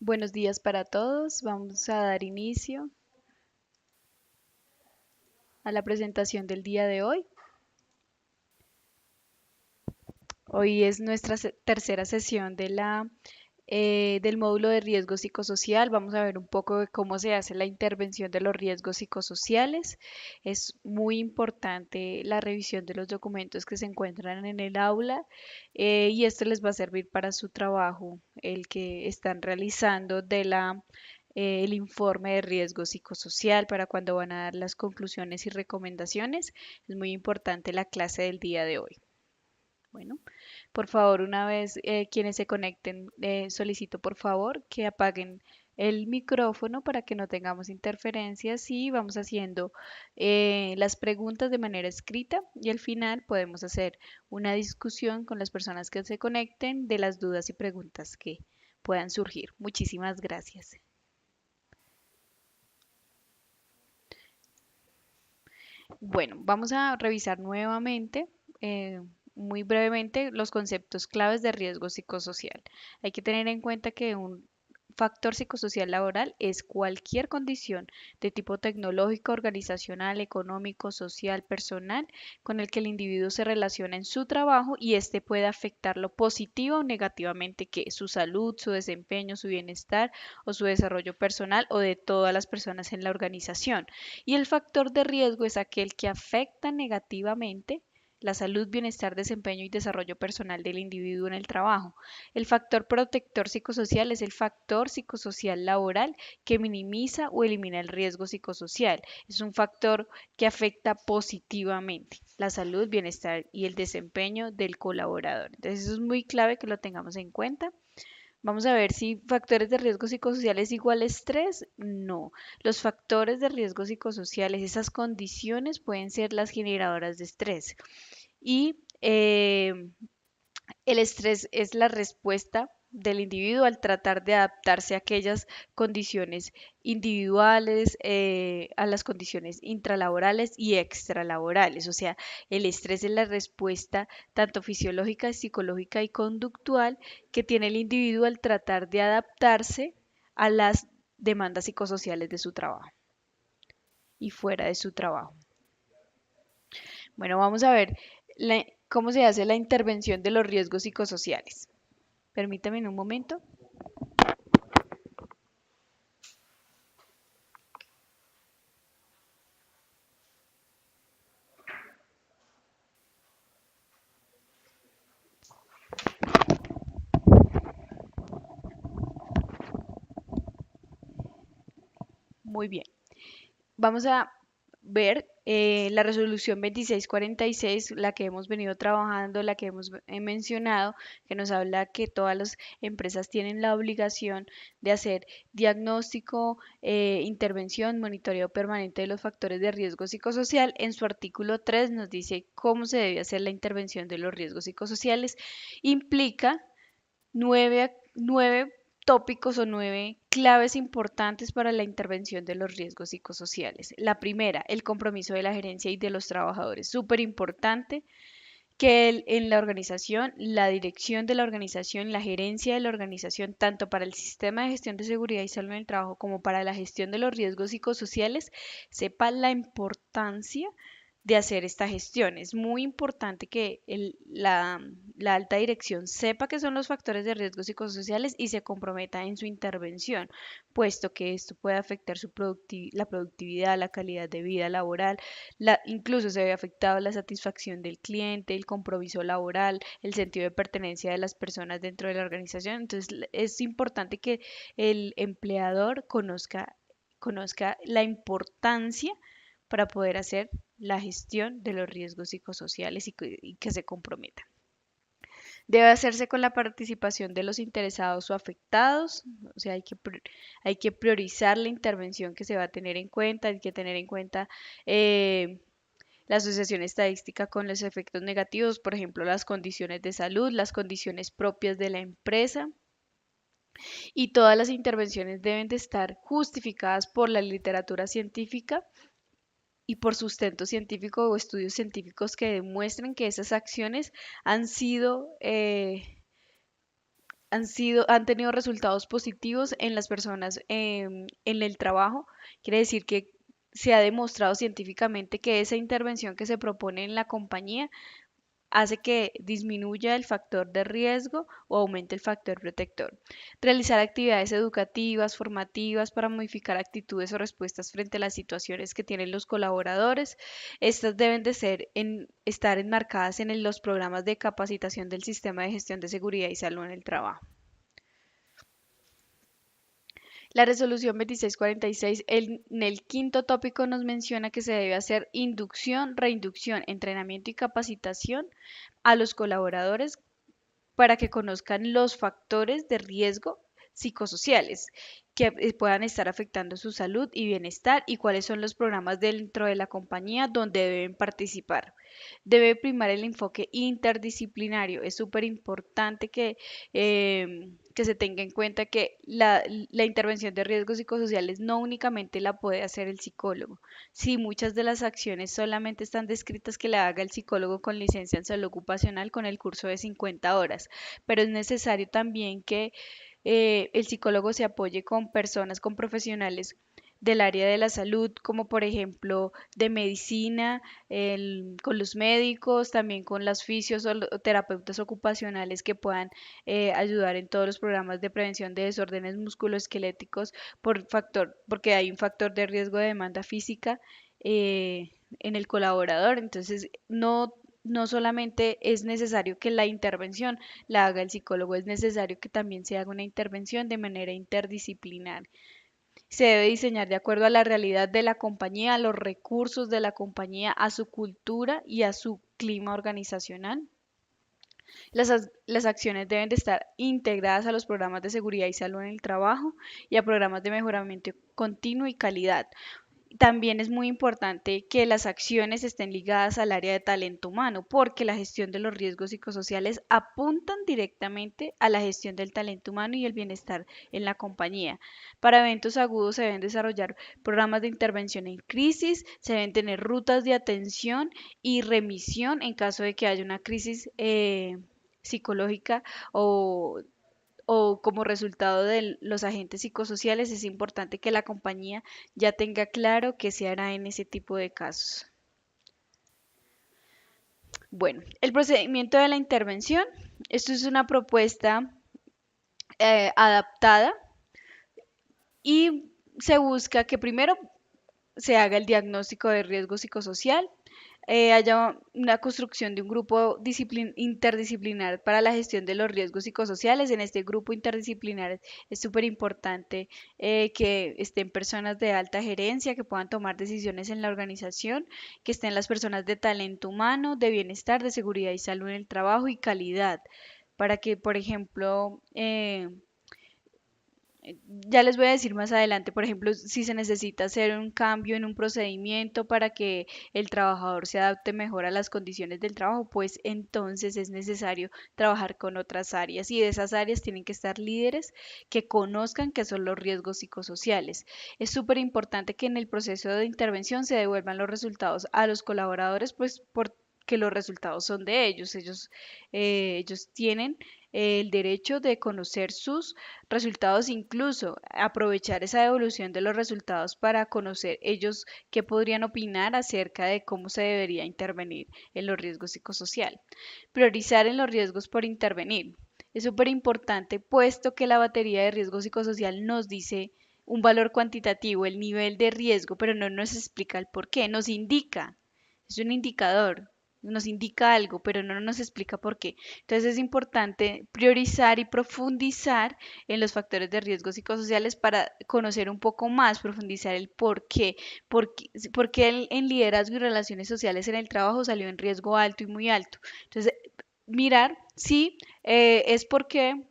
Buenos días para todos. Vamos a dar inicio a la presentación del día de hoy. Hoy es nuestra tercera sesión del módulo de riesgo psicosocial. Vamos a ver un poco de cómo se hace la intervención de los riesgos psicosociales. Es muy importante la revisión de los documentos que se encuentran en el aula y esto les va a servir para su trabajo, el que están realizando el informe de riesgo psicosocial para cuando van a dar las conclusiones y recomendaciones. Es muy importante la clase del día de hoy. Bueno, por favor, una vez quienes se conecten, solicito por favor que apaguen el micrófono para que no tengamos interferencias y vamos haciendo las preguntas de manera escrita y al final podemos hacer una discusión con las personas que se conecten de las dudas y preguntas que puedan surgir. Muchísimas gracias. Bueno, vamos a revisar nuevamente, eh, muy brevemente, los conceptos claves de riesgo psicosocial. Hay que tener en cuenta que un factor psicosocial laboral es cualquier condición de tipo tecnológico, organizacional, económico, social, personal, con el que el individuo se relaciona en su trabajo y éste puede afectarlo positiva o negativamente, que su salud, su desempeño, su bienestar o su desarrollo personal o de todas las personas en la organización. Y el factor de riesgo es aquel que afecta negativamente la salud, bienestar, desempeño y desarrollo personal del individuo en el trabajo. El factor protector psicosocial es el factor psicosocial laboral que minimiza o elimina el riesgo psicosocial. Es un factor que afecta positivamente la salud, bienestar y el desempeño del colaborador. Entonces, eso es muy clave que lo tengamos en cuenta. Vamos a ver si factores de riesgo psicosociales igual estrés. No. Los factores de riesgo psicosociales, esas condiciones pueden ser las generadoras de estrés. Y el estrés es la respuesta del individuo al tratar de adaptarse a aquellas condiciones individuales, a las condiciones intralaborales y extralaborales. O sea, el estrés es la respuesta tanto fisiológica, psicológica y conductual que tiene el individuo al tratar de adaptarse a las demandas psicosociales de su trabajo y fuera de su trabajo. Bueno, vamos a ver cómo se hace la intervención de los riesgos psicosociales. Permítame un momento. Muy bien. Vamos a ver la resolución 2646, la que hemos venido trabajando, la que hemos mencionado, que nos habla que todas las empresas tienen la obligación de hacer diagnóstico, intervención, monitoreo permanente de los factores de riesgo psicosocial. En su artículo 3 nos dice cómo se debe hacer la intervención de los riesgos psicosociales. Implica nueve tópicos o nueve claves importantes para la intervención de los riesgos psicosociales. La primera, el compromiso de la gerencia y de los trabajadores. Súper importante que en la organización, la dirección de la organización, la gerencia de la organización, tanto para el sistema de gestión de seguridad y salud en el trabajo como para la gestión de los riesgos psicosociales, sepa la importancia de hacer esta gestión. Es muy importante que la alta dirección sepa qué son los factores de riesgo psicosociales y se comprometa en su intervención, puesto que esto puede afectar la productividad, la calidad de vida laboral, incluso se ve afectado la satisfacción del cliente, el compromiso laboral, el sentido de pertenencia de las personas dentro de la organización. Entonces, es importante que el empleador conozca la importancia para poder hacer la gestión de los riesgos psicosociales y que se comprometa. Debe hacerse con la participación de los interesados o afectados, o sea, hay que priorizar la intervención que se va a tener en cuenta, hay que tener en cuenta la asociación estadística con los efectos negativos, por ejemplo, las condiciones de salud, las condiciones propias de la empresa, y todas las intervenciones deben de estar justificadas por la literatura científica y por sustento científico o estudios científicos que demuestren que esas acciones han sido han tenido resultados positivos en las personas en el trabajo. Quiere decir que se ha demostrado científicamente que esa intervención que se propone en la compañía hace que disminuya el factor de riesgo o aumente el factor protector. Realizar actividades educativas, formativas para modificar actitudes o respuestas frente a las situaciones que tienen los colaboradores. Estas deben de estar enmarcadas en los programas de capacitación del sistema de gestión de seguridad y salud en el trabajo. La resolución 2646 en el quinto tópico nos menciona que se debe hacer inducción, reinducción, entrenamiento y capacitación a los colaboradores para que conozcan los factores de riesgo psicosociales que puedan estar afectando su salud y bienestar y cuáles son los programas dentro de la compañía donde deben participar. Debe primar el enfoque interdisciplinario. Es súper importante que se tenga en cuenta que la intervención de riesgos psicosociales no únicamente la puede hacer el psicólogo. Sí, muchas de las acciones solamente están descritas que la haga el psicólogo con licencia en salud ocupacional con el curso de 50 horas, pero es necesario también que el psicólogo se apoye con personas, con profesionales del área de la salud, como por ejemplo de medicina, con los médicos, también con las fisios o terapeutas ocupacionales que puedan ayudar en todos los programas de prevención de desórdenes musculoesqueléticos porque hay un factor de riesgo de demanda física en el colaborador. Entonces, no solamente es necesario que la intervención la haga el psicólogo, es necesario que también se haga una intervención de manera interdisciplinar. Se debe diseñar de acuerdo a la realidad de la compañía, a los recursos de la compañía, a su cultura y a su clima organizacional. Las acciones deben de estar integradas a los programas de seguridad y salud en el trabajo y a programas de mejoramiento continuo y calidad. También es muy importante que las acciones estén ligadas al área de talento humano, porque la gestión de los riesgos psicosociales apuntan directamente a la gestión del talento humano y el bienestar en la compañía. Para eventos agudos se deben desarrollar programas de intervención en crisis, se deben tener rutas de atención y remisión en caso de que haya una crisis psicológica o como resultado de los agentes psicosociales, es importante que la compañía ya tenga claro qué se hará en ese tipo de casos. Bueno, el procedimiento de la intervención. Esto es una propuesta adaptada y se busca que primero se haga el diagnóstico de riesgo psicosocial, haya una construcción de un grupo interdisciplinar para la gestión de los riesgos psicosociales. En este grupo interdisciplinar es súper importante que estén personas de alta gerencia, que puedan tomar decisiones en la organización, que estén las personas de talento humano, de bienestar, de seguridad y salud en el trabajo y calidad, para que, por ejemplo, ya les voy a decir más adelante, por ejemplo, si se necesita hacer un cambio en un procedimiento para que el trabajador se adapte mejor a las condiciones del trabajo, pues entonces es necesario trabajar con otras áreas y de esas áreas tienen que estar líderes que conozcan qué son los riesgos psicosociales. Es súper importante que en el proceso de intervención se devuelvan los resultados a los colaboradores, pues porque los resultados son de ellos. Ellos tienen el derecho de conocer sus resultados, incluso aprovechar esa devolución de los resultados para conocer ellos qué podrían opinar acerca de cómo se debería intervenir en los riesgos psicosociales. Priorizar en los riesgos por intervenir. Es súper importante puesto que la batería de riesgo psicosocial nos dice un valor cuantitativo, el nivel de riesgo, pero no nos explica el por qué, nos indica, es un indicador, nos indica algo, pero no nos explica por qué. Entonces es importante priorizar y profundizar en los factores de riesgo psicosociales para conocer un poco más, profundizar el por qué en liderazgo y relaciones sociales en el trabajo salió en riesgo alto y muy alto. Entonces, mirar si es porque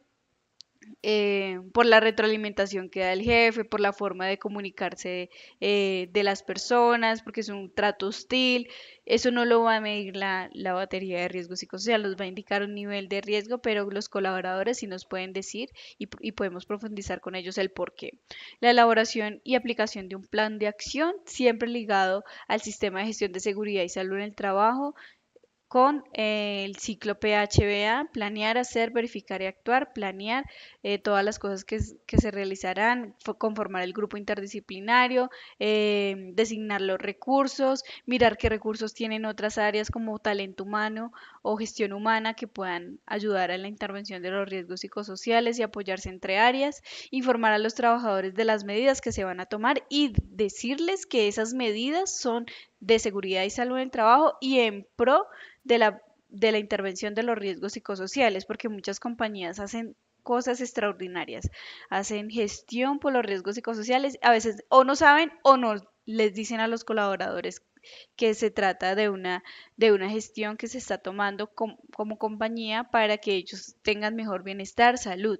por la retroalimentación que da el jefe, por la forma de comunicarse de las personas, porque es un trato hostil. Eso no lo va a medir la batería de riesgo psicosocial, nos va a indicar un nivel de riesgo, pero los colaboradores sí nos pueden decir y podemos profundizar con ellos el por qué. La elaboración y aplicación de un plan de acción, siempre ligado al sistema de gestión de seguridad y salud en el trabajo, con el ciclo PHBA, planear, hacer, verificar y actuar, planear todas las cosas que se realizarán, conformar el grupo interdisciplinario, designar los recursos, mirar qué recursos tienen otras áreas como talento humano o gestión humana que puedan ayudar a la intervención de los riesgos psicosociales y apoyarse entre áreas, informar a los trabajadores de las medidas que se van a tomar y decirles que esas medidas son de seguridad y salud en el trabajo y en pro de de la intervención de los riesgos psicosociales, porque muchas compañías hacen cosas extraordinarias, hacen gestión por los riesgos psicosociales, a veces o no saben o no les dicen a los colaboradores que se trata de una gestión que se está tomando como compañía para que ellos tengan mejor bienestar, salud.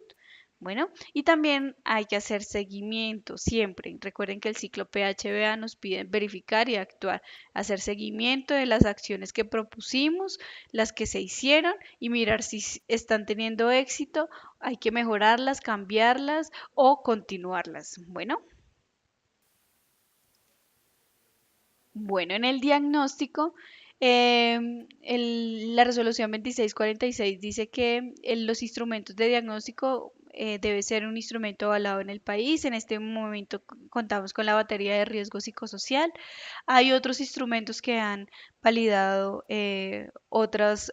Bueno, y también hay que hacer seguimiento siempre. Recuerden que el ciclo PHBA nos pide verificar y actuar, hacer seguimiento de las acciones que propusimos, las que se hicieron y mirar si están teniendo éxito, hay que mejorarlas, cambiarlas o continuarlas. Bueno, en el diagnóstico, la resolución 2646 dice que los instrumentos de diagnóstico debe ser un instrumento avalado en el país. En este momento contamos con la batería de riesgo psicosocial. Hay otros instrumentos que han validado otras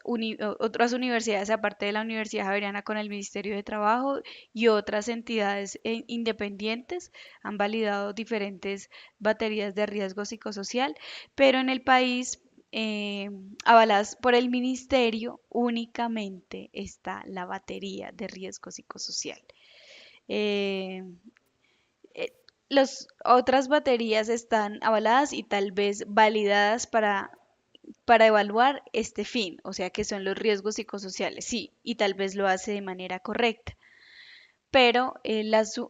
universidades, aparte de la Universidad Javeriana con el Ministerio de Trabajo y otras entidades independientes, han validado diferentes baterías de riesgo psicosocial, pero en el país, eh, avaladas por el ministerio, únicamente está la batería de riesgo psicosocial. Eh, eh, las otras baterías están avaladas y tal vez validadas para evaluar este fin, o sea que son los riesgos psicosociales, sí, y tal vez lo hace de manera correcta, pero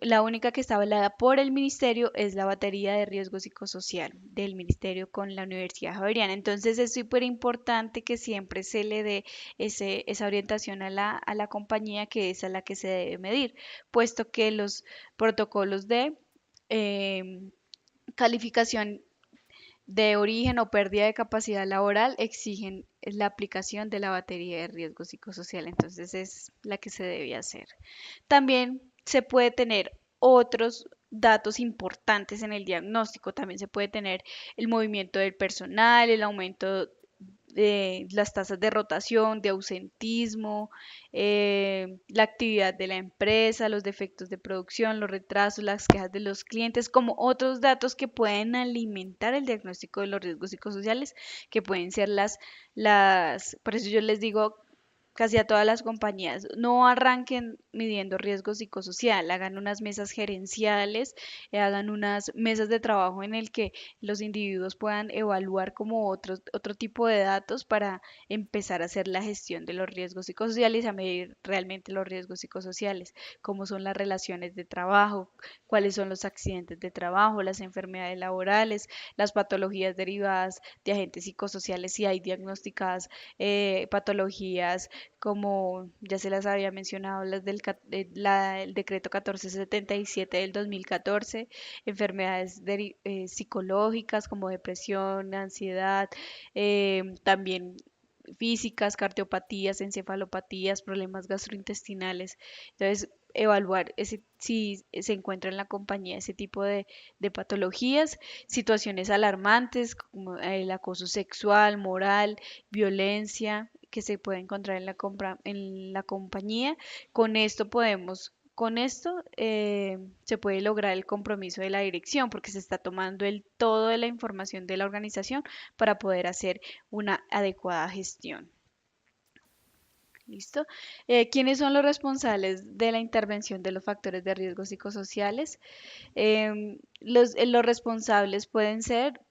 la única que está avalada por el ministerio es la batería de riesgo psicosocial del ministerio con la Universidad Javeriana. Entonces es súper importante que siempre se le dé esa orientación a a la compañía que es a la que se debe medir, puesto que los protocolos de em, calificación de origen o pérdida de capacidad laboral exigen la aplicación de la batería de riesgo psicosocial. Entonces es la que se debe hacer. También se puede tener otros datos importantes en el diagnóstico. También se puede tener el movimiento del personal, el aumento de las tasas de rotación, de ausentismo, la actividad de la empresa, los defectos de producción, los retrasos, las quejas de los clientes, como otros datos que pueden alimentar el diagnóstico de los riesgos psicosociales, que pueden ser por eso yo les digo casi a todas las compañías, no arranquen midiendo riesgo psicosocial, hagan unas mesas gerenciales, hagan unas mesas de trabajo en el que los individuos puedan evaluar como otro tipo de datos para empezar a hacer la gestión de los riesgos psicosociales, a medir realmente los riesgos psicosociales, cómo son las relaciones de trabajo, cuáles son los accidentes de trabajo, las enfermedades laborales, las patologías derivadas de agentes psicosociales, si hay diagnosticadas patologías como ya se las había mencionado, el decreto 1477 del 2014, enfermedades psicológicas como depresión, ansiedad, también físicas, cardiopatías, encefalopatías, problemas gastrointestinales. Entonces, evaluar si se encuentra en la compañía ese tipo de patologías, situaciones alarmantes como el acoso sexual, moral, violencia que se puede encontrar en en la compañía. Con esto se puede lograr el compromiso de la dirección porque se está tomando el todo de la información de la organización para poder hacer una adecuada gestión. ¿Listo? ¿Quiénes son los responsables de la intervención de los factores de riesgo psicosociales? Los responsables pueden ser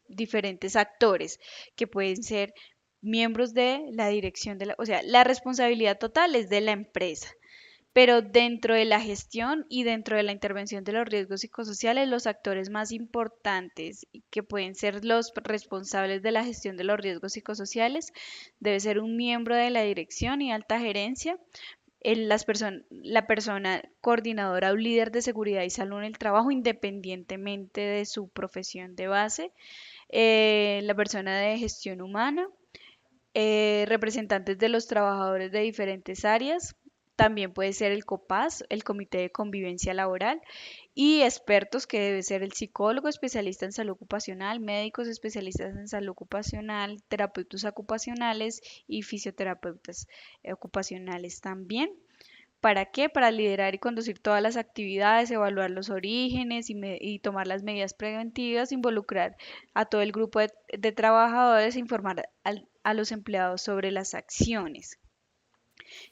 diferentes actores que pueden ser miembros de la dirección o sea, la responsabilidad total es de la empresa. Pero dentro de la gestión y dentro de la intervención de los riesgos psicosociales, los actores más importantes y que pueden ser los responsables de la gestión de los riesgos psicosociales debe ser un miembro de la dirección y alta gerencia, la persona coordinadora o líder de seguridad y salud en el trabajo, independientemente de su profesión de base, la persona de gestión humana, representantes de los trabajadores de diferentes áreas, también puede ser el COPAS, el Comité de Convivencia Laboral, y expertos que debe ser el psicólogo especialista en salud ocupacional, médicos especialistas en salud ocupacional, terapeutas ocupacionales y fisioterapeutas ocupacionales también. ¿Para qué? Para liderar y conducir todas las actividades, evaluar los orígenes y tomar las medidas preventivas, involucrar a todo el grupo de trabajadores e informar a los empleados sobre las acciones.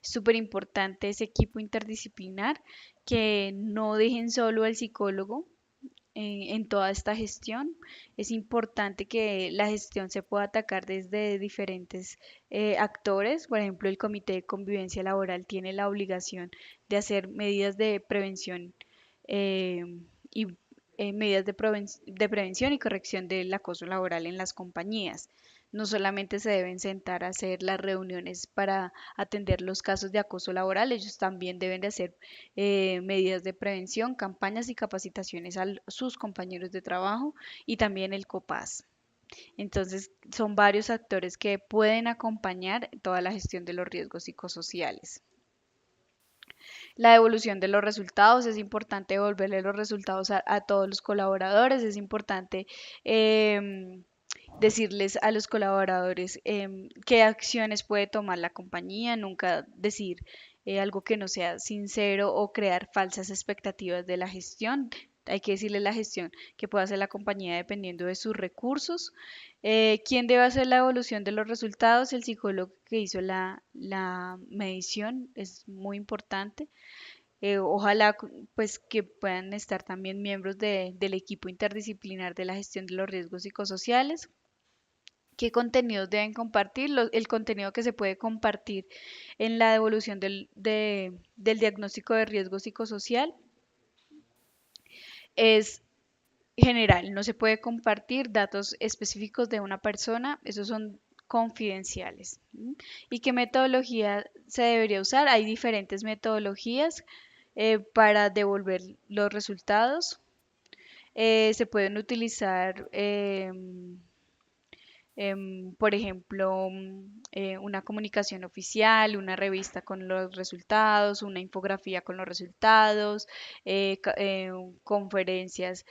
Es súper importante ese equipo interdisciplinar, que no dejen solo al psicólogo en toda esta gestión. Es importante que la gestión se pueda atacar desde diferentes actores. Por ejemplo, el Comité de Convivencia Laboral tiene la obligación de hacer medidas de prevención eh, y medidas de prevención y corrección del acoso laboral en las compañías. No solamente se deben sentar a hacer las reuniones para atender los casos de acoso laboral, ellos también deben de hacer medidas de prevención, campañas y capacitaciones a sus compañeros de trabajo y también el COPAS. Entonces, son varios actores que pueden acompañar toda la gestión de los riesgos psicosociales. La devolución de los resultados, es importante devolverle los resultados a todos los colaboradores, es importante decirles a los colaboradores qué acciones puede tomar la compañía, nunca decir algo que no sea sincero o crear falsas expectativas de la gestión. Hay que decirle a la gestión que puede hacer la compañía dependiendo de sus recursos. ¿Quién debe hacer la evaluación de los resultados? El psicólogo que hizo la medición es muy importante. Ojalá pues que puedan estar también miembros del equipo interdisciplinar de la gestión de los riesgos psicosociales. ¿Qué contenidos deben compartir? El contenido que se puede compartir en la devolución del diagnóstico de riesgo psicosocial es general, no se puede compartir datos específicos de una persona, esos son confidenciales. ¿Y qué metodología se debería usar? Hay diferentes metodologías para devolver los resultados. Se pueden utilizar por ejemplo, una comunicación oficial, una revista con los resultados, una infografía con los resultados, conferencias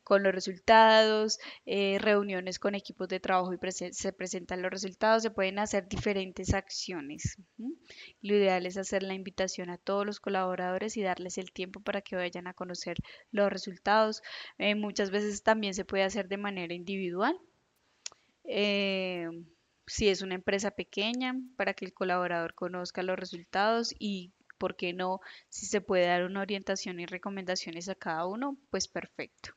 con los resultados, reuniones con equipos de trabajo y se presentan los resultados. Se pueden hacer diferentes acciones. Lo ideal es hacer la invitación a todos los colaboradores y darles el tiempo para que vayan a conocer los resultados. Muchas veces también se puede hacer de manera individual, eh, si es una empresa pequeña, para que el colaborador conozca los resultados y, ¿por qué no? Si se puede dar una orientación y recomendaciones a cada uno, pues perfecto.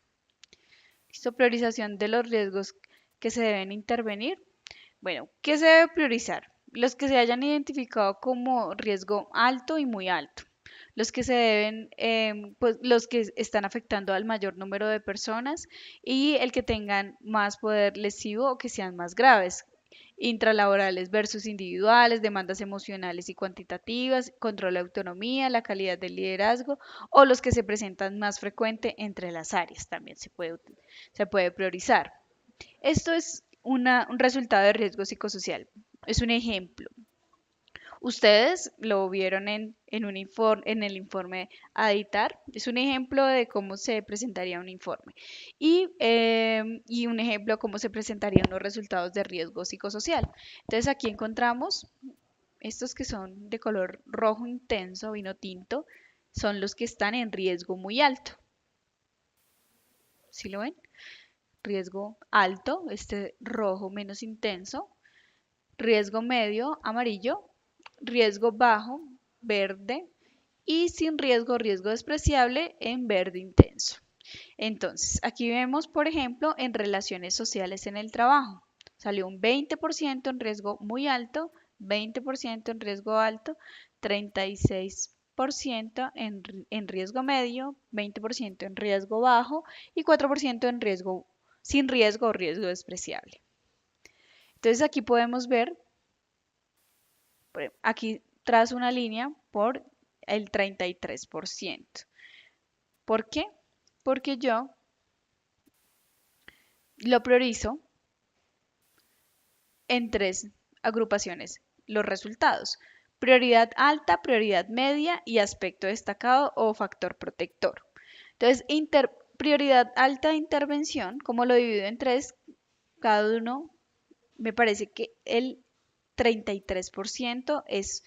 Listo, priorización de los riesgos que se deben intervenir. Bueno, ¿qué se debe priorizar? Los que se hayan identificado como riesgo alto y muy alto. Los que se deben, pues los que están afectando al mayor número de personas y el que tengan más poder lesivo o que sean más graves. Intralaborales versus individuales, demandas emocionales y cuantitativas, control de autonomía, la calidad del liderazgo o los que se presentan más frecuente entre las áreas. También se puede priorizar. Esto es un resultado de riesgo psicosocial. Es un ejemplo. Ustedes lo vieron en el informe a editar. Es un ejemplo de cómo se presentaría un informe y un ejemplo de cómo se presentarían los resultados de riesgo psicosocial. Entonces aquí encontramos estos que son de color rojo intenso, vino tinto, son los que están en riesgo muy alto. ¿Sí lo ven? Riesgo alto, este rojo menos intenso. Riesgo medio, amarillo. Riesgo bajo, verde. Y sin riesgo, riesgo despreciable en verde intenso. Entonces, aquí vemos, por ejemplo, en relaciones sociales en el trabajo. Salió un 20% en riesgo muy alto, 20% en riesgo alto, 36% en riesgo medio, 20% en riesgo bajo y 4% en riesgo sin riesgo o riesgo despreciable. Entonces aquí podemos ver, aquí trazo una línea por el 33%. ¿Por qué? Porque yo Lo priorizo en tres agrupaciones los resultados. Prioridad alta, prioridad media y aspecto destacado o factor protector. Entonces, prioridad alta de intervención, como lo divido en tres, cada uno me parece que el 33% es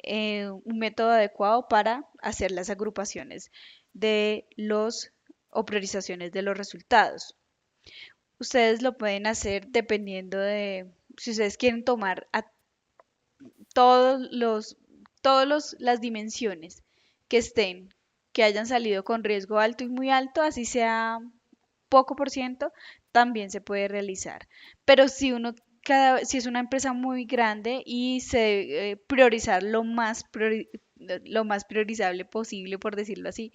un método adecuado para hacer las agrupaciones de los o priorizaciones de los resultados. Ustedes lo pueden hacer dependiendo de si ustedes quieren tomar a todos los, las dimensiones que estén, que hayan salido con riesgo alto y muy alto, así sea poco por ciento, también se puede realizar. Pero si uno si es una empresa muy grande y se debe priorizar lo más priorizable posible, por decirlo así,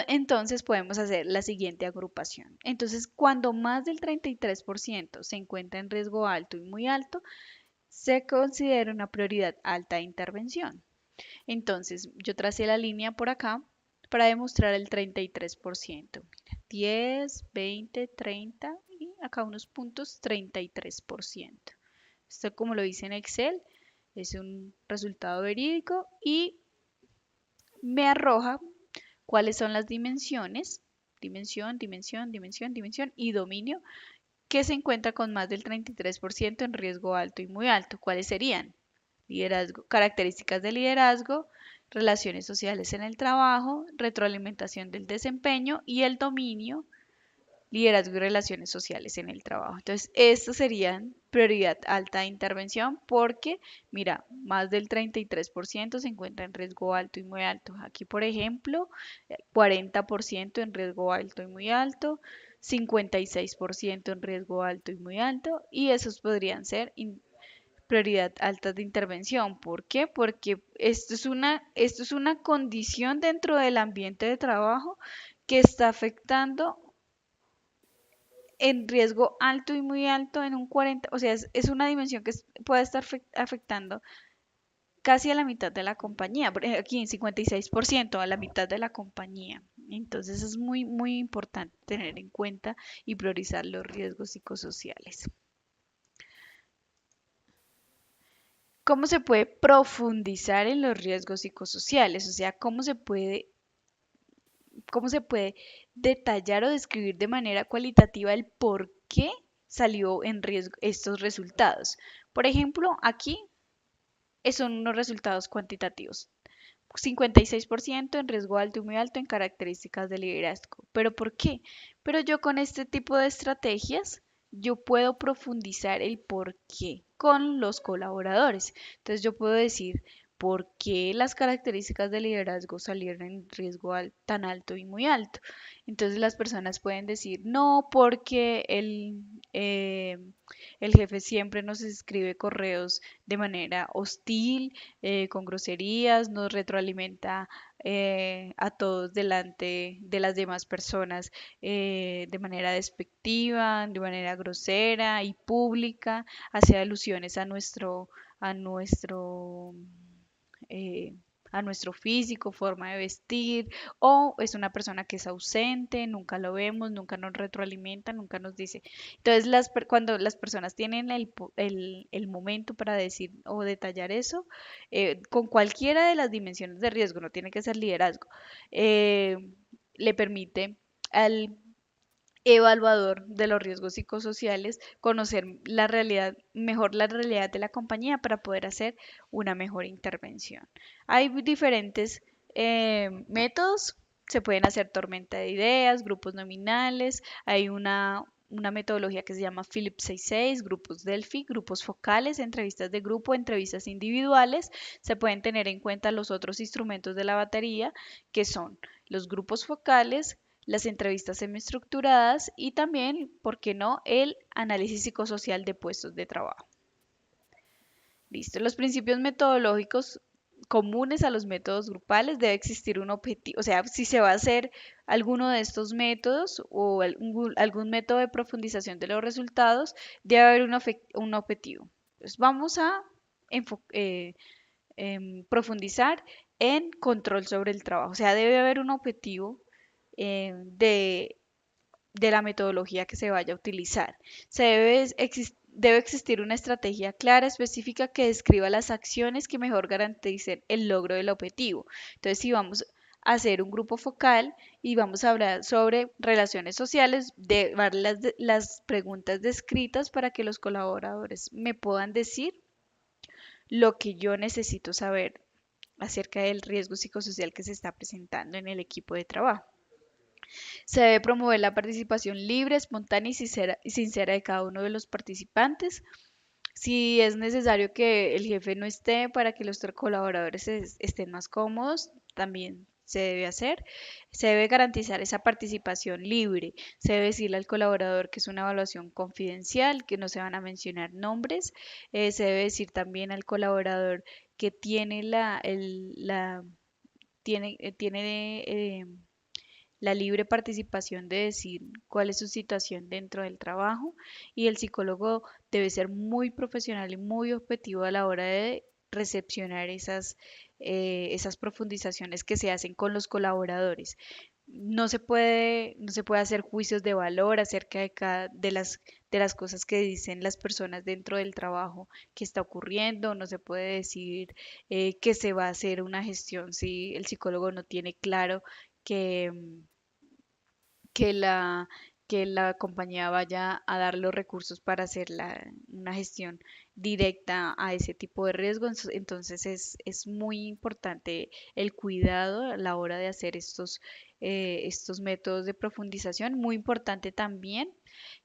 entonces podemos hacer la siguiente agrupación. Entonces, cuando más del 33% se encuentra en riesgo alto y muy alto, se considera una prioridad alta de intervención. Entonces, yo tracé la línea por acá para demostrar el 33%. Mira, 10, 20, 30 y acá unos puntos, 33%. Esto, como lo hice en Excel, es un resultado verídico y me arroja cuáles son las dimensiones, dimensión y dominio que se encuentra con más del 33% en riesgo alto y muy alto. ¿Cuáles serían? Liderazgo, características de liderazgo, relaciones sociales en el trabajo, retroalimentación del desempeño y el dominio, liderazgo y relaciones sociales en el trabajo. Entonces, estos serían prioridad alta de intervención porque, mira, más del 33% se encuentra en riesgo alto y muy alto. Aquí, por ejemplo, 40% en riesgo alto y muy alto, 56% en riesgo alto y muy alto, y esos podrían ser prioridad alta de intervención. ¿Por qué? Porque esto es una condición dentro del ambiente de trabajo que está afectando en riesgo alto y muy alto en un 40, o sea, es una dimensión que puede estar afectando casi a la mitad de la compañía, aquí en 56% a la mitad de la compañía. Entonces es muy, muy importante tener en cuenta y priorizar los riesgos psicosociales. ¿Cómo se puede profundizar en los riesgos psicosociales? O sea, cómo se puede detallar o describir de manera cualitativa el por qué salió en riesgo estos resultados. Por ejemplo, aquí son unos resultados cuantitativos. 56% en riesgo alto y muy alto en características de liderazgo. ¿Pero por qué? Pero yo con este tipo de estrategias, yo puedo profundizar el por qué con los colaboradores. Entonces yo puedo decir por qué las características de liderazgo salieron en riesgo tan alto y muy alto. Entonces las personas pueden decir, no, porque el jefe siempre nos escribe correos de manera hostil, con groserías, nos retroalimenta a todos delante de las demás personas de manera despectiva, de manera grosera y pública, hace alusiones a nuestro eh, a nuestro físico, forma de vestir, o es una persona que es ausente, nunca lo vemos, nunca nos retroalimenta, nunca nos dice. Entonces, cuando las personas tienen el momento para decir o detallar eso, con cualquiera de las dimensiones de riesgo, no tiene que ser liderazgo, eh, le permite al evaluador de los riesgos psicosociales, conocer la realidad, mejor la realidad de la compañía para poder hacer una mejor intervención. Hay diferentes métodos, se pueden hacer tormenta de ideas, grupos nominales, hay una metodología que se llama Phillips 66, grupos Delphi, grupos focales, entrevistas de grupo, entrevistas individuales. Se pueden tener en cuenta los otros instrumentos de la batería, que son los grupos focales, las entrevistas semiestructuradas y también, ¿por qué no?, el análisis psicosocial de puestos de trabajo. Listo. Los principios metodológicos comunes a los métodos grupales debe existir un objetivo, o sea, si se va a hacer alguno de estos métodos o algún método de profundización de los resultados, debe haber un objetivo. Entonces, vamos a profundizar en control sobre el trabajo, o sea, debe haber un objetivo de de la metodología que se vaya a utilizar. Debe existir una estrategia clara, específica, que describa las acciones que mejor garanticen el logro del objetivo. Entonces, si vamos a hacer un grupo focal y vamos a hablar sobre relaciones sociales, de dar las preguntas descritas para que los colaboradores me puedan decir lo que yo necesito saber acerca del riesgo psicosocial que se está presentando en el equipo de trabajo. Se debe promover la participación libre, espontánea y sincera de cada uno de los participantes. Si es necesario que el jefe no esté para que los colaboradores estén más cómodos, también se debe hacer. Se debe garantizar esa participación libre. Se debe decirle al colaborador que es una evaluación confidencial, que no se van a mencionar nombres. Se debe decir también al colaborador que tiene la libre participación de decir cuál es su situación dentro del trabajo, y el psicólogo debe ser muy profesional y muy objetivo a la hora de recepcionar esas profundizaciones que se hacen con los colaboradores. No se puede hacer juicios de valor acerca de las cosas que dicen las personas dentro del trabajo que está ocurriendo. No se puede decir que se va a hacer una gestión si el psicólogo no tiene claro que, que la, que la compañía vaya a dar los recursos para hacer una gestión directa a ese tipo de riesgo. Entonces es muy importante el cuidado a la hora de hacer estos métodos de profundización. Muy importante también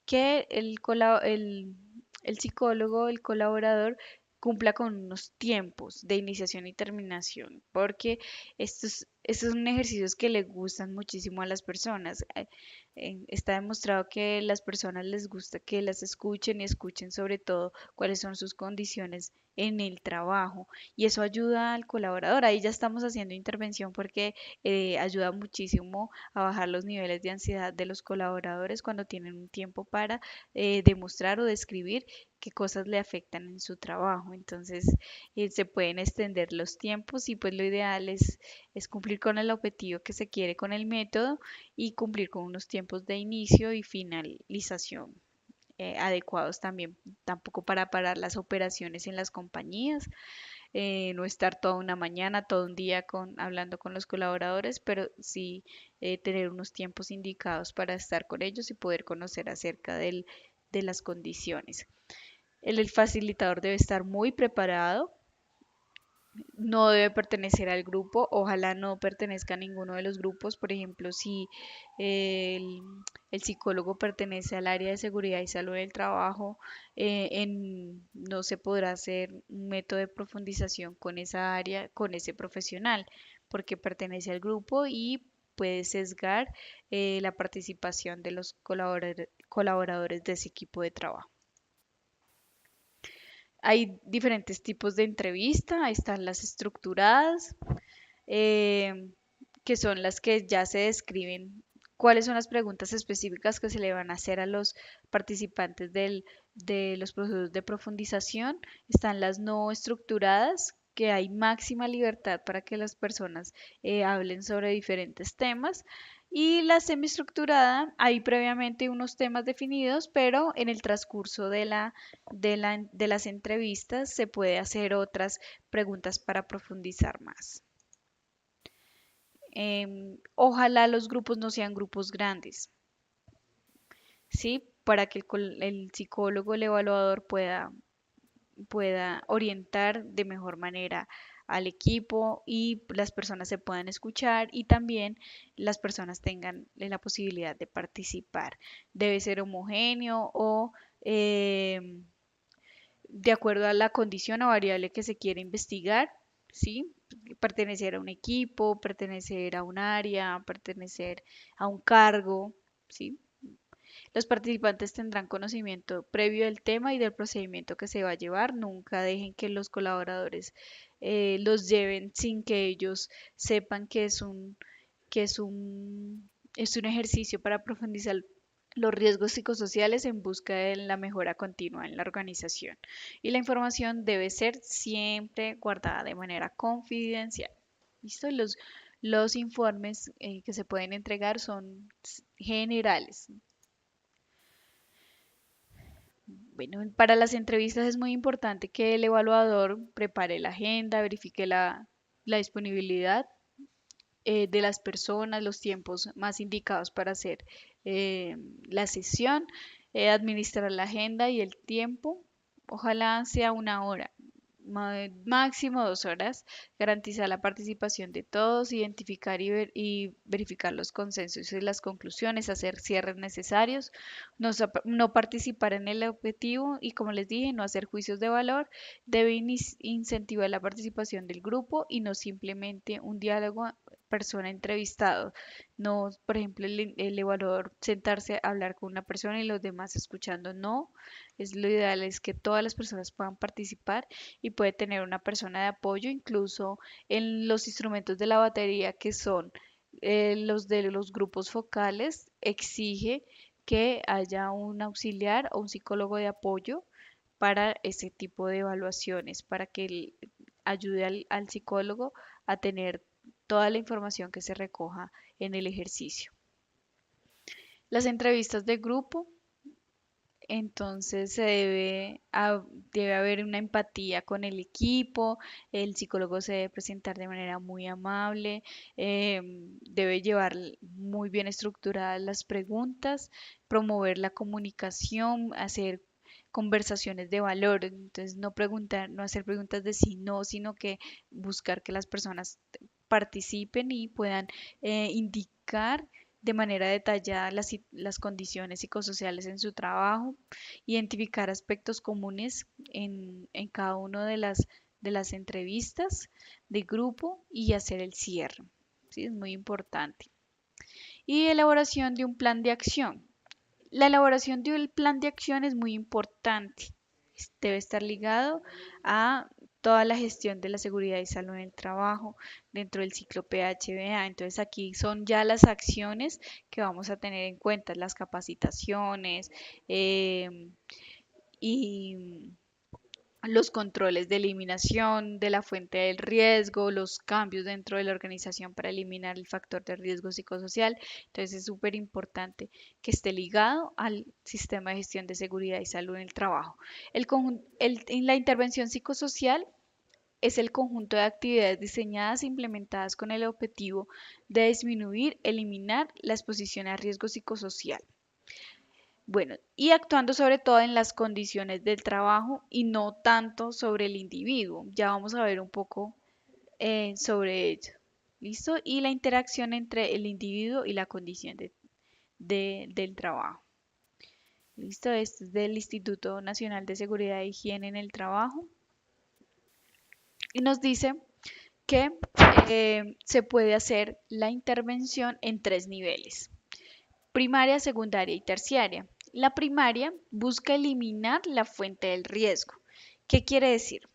que el psicólogo, el colaborador, cumpla con unos tiempos de iniciación y terminación, porque estos son ejercicios que le gustan muchísimo a las personas. Está demostrado que a las personas les gusta que las escuchen y escuchen sobre todo cuáles son sus condiciones en el trabajo, y eso ayuda al colaborador. Ahí ya estamos haciendo intervención porque ayuda muchísimo a bajar los niveles de ansiedad de los colaboradores cuando tienen un tiempo para demostrar o describir qué cosas le afectan en su trabajo. Entonces, se pueden extender los tiempos, y pues lo ideal es cumplir con el objetivo que se quiere con el método, y cumplir con unos tiempos de inicio y finalización adecuados también, tampoco para parar las operaciones en las compañías, no estar toda una mañana, todo un día hablando con los colaboradores, pero sí tener unos tiempos indicados para estar con ellos y poder conocer acerca de las condiciones. El facilitador debe estar muy preparado, no debe pertenecer al grupo, ojalá no pertenezca a ninguno de los grupos. Por ejemplo, si el, el psicólogo pertenece al área de seguridad y salud del trabajo, no se podrá hacer un método de profundización con esa área, con ese profesional, porque pertenece al grupo y puede sesgar la participación de los colaboradores de ese equipo de trabajo. Hay diferentes tipos de entrevista. Ahí están las estructuradas, eh, que son las que ya se describen cuáles son las preguntas específicas que se le van a hacer a los participantes de los procesos de profundización. Están las no estructuradas, que hay máxima libertad para que las personas hablen sobre diferentes temas. Y la semiestructurada, hay previamente unos temas definidos, pero en el transcurso de las entrevistas se puede hacer otras preguntas para profundizar más. Ojalá los grupos no sean grupos grandes, ¿sí? Para que el psicólogo, el evaluador pueda orientar de mejor manera al equipo, y las personas se puedan escuchar, y también las personas tengan la posibilidad de participar. Debe ser homogéneo o de acuerdo a la condición o variable que se quiere investigar, ¿sí? Pertenecer a un equipo, pertenecer a un área, pertenecer a un cargo, ¿sí? Los participantes tendrán conocimiento previo del tema y del procedimiento que se va a llevar. Nunca dejen que los colaboradores los lleven sin que ellos sepan que es un ejercicio para profundizar los riesgos psicosociales en busca de la mejora continua en la organización. Y la información debe ser siempre guardada de manera confidencial. ¿Listo? Los informes que se pueden entregar son generales. Bueno, para las entrevistas es muy importante que el evaluador prepare la agenda, verifique la disponibilidad de las personas, los tiempos más indicados para hacer eh, la sesión, administrar la agenda y el tiempo. Ojalá sea una hora, máximo 2 horas, garantizar la participación de todos, identificar y verificar los consensos y las conclusiones, hacer cierres necesarios, no participar en el objetivo y, como les dije, no hacer juicios de valor, debe incentivar la participación del grupo y no simplemente un diálogo persona entrevistado. No, por ejemplo, el evaluador sentarse a hablar con una persona y los demás escuchando. No, es lo ideal es que todas las personas puedan participar y puede tener una persona de apoyo, incluso en los instrumentos de la batería que son los de los grupos focales, exige que haya un auxiliar o un psicólogo de apoyo para ese tipo de evaluaciones, para que ayude al psicólogo a tener toda la información que se recoja en el ejercicio. Las entrevistas de grupo, entonces debe haber una empatía con el equipo, el psicólogo se debe presentar de manera muy amable, debe llevar muy bien estructuradas las preguntas, promover la comunicación, hacer conversaciones de valor, entonces no preguntar, no hacer preguntas de sí, no, sino que buscar que las personas participen y puedan indicar de manera detallada las condiciones psicosociales en su trabajo, identificar aspectos comunes en cada una de las entrevistas de grupo y hacer el cierre. ¿Sí? Es muy importante. Y elaboración de un plan de acción. La elaboración de un plan de acción es muy importante. Debe estar ligado a toda la gestión de la seguridad y salud en el trabajo dentro del ciclo PHBA. Entonces aquí son ya las acciones que vamos a tener en cuenta, las capacitaciones y los controles de eliminación de la fuente del riesgo, los cambios dentro de la organización para eliminar el factor de riesgo psicosocial. Entonces es súper importante que esté ligado al sistema de gestión de seguridad y salud en el trabajo. En la intervención psicosocial es el conjunto de actividades diseñadas e implementadas con el objetivo de disminuir, eliminar la exposición a riesgo psicosocial. Bueno, y actuando sobre todo en las condiciones del trabajo y no tanto sobre el individuo. Ya vamos a ver un poco sobre ello. ¿Listo? Y la interacción entre el individuo y la condición del trabajo. ¿Listo? Este es del Instituto Nacional de Seguridad e Higiene en el Trabajo. Y nos dice que se puede hacer la intervención en 3 niveles: primaria, secundaria y terciaria. La primaria busca eliminar la fuente del riesgo. ¿Qué quiere decir?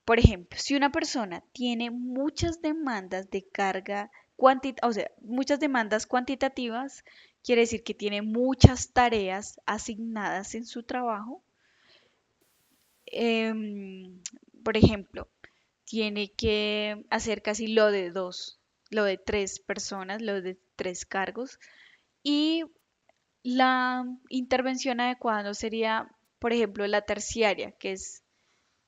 Por ejemplo, si una persona tiene muchas demandas de carga o sea, muchas demandas cuantitativas, quiere decir que tiene muchas tareas asignadas en su trabajo. Em, por ejemplo, tiene que hacer casi lo de 3 personas, lo de 3 cargos. Y la intervención adecuada no sería, por ejemplo, la terciaria,